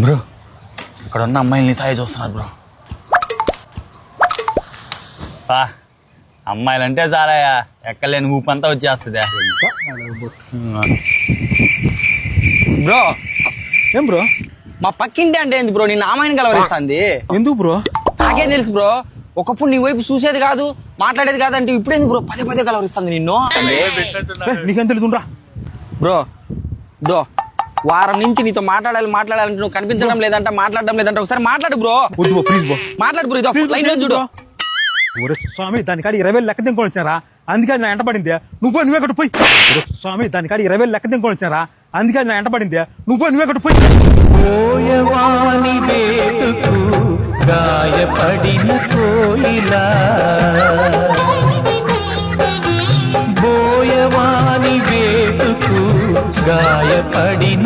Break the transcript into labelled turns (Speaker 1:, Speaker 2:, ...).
Speaker 1: Bro ఇక్కడ ఉన్న అమ్మాయిల్ని తాగి చూస్తున్నారు బ్రో. అమ్మాయిలంటే చాలా ఎక్కలేని ఊపంతా వచ్చేస్తుంది. బ్రో
Speaker 2: ఏం బ్రో
Speaker 1: మా పక్కింటి అంటే ఏంది బ్రో నిన్న అమ్మాయిని కలవరిస్తుంది.
Speaker 2: ఎందుకు బ్రో?
Speaker 1: నాకేం తెలుసు బ్రో, ఒకప్పుడు నీ వైపు చూసేది కాదు మాట్లాడేది కాదు అంటే ఇప్పుడేంది బ్రో పదే పదే కలవరిస్తుంది నిన్ను.
Speaker 2: నీకేం తెలుదురా
Speaker 1: బ్రో బ్రో వారం నుంచి నీతో మాట్లాడాలంటే నువ్వు కనిపించడం లేదంట, మాట్లాడడం లేదంట. ఒకసారి మాట్లాడు బ్రో.
Speaker 2: వద్దు బ్రో ప్లీజ్ బ్రో.
Speaker 1: మాట్లాడు బ్రో. ఇదో లైన్ లో చూడు.
Speaker 2: ఒరే స్వామి దానికాడి 20,000 లెక్క తినుకొని వచ్చారా, అందుకే నా ఎంట పడింది. నువ్వే కొట్టు పోయి. ఒరే స్వామి దానికాడి 20,000 లెక్క తినుకొని వచ్చారా, అందుకే నా ఎంట పడింది. నువ్వే కొట్టు పోయి.
Speaker 3: పోయవాని వేటుకు గాయపడిన కోయిలా, బోయవాని వేటుకు గాయపడిన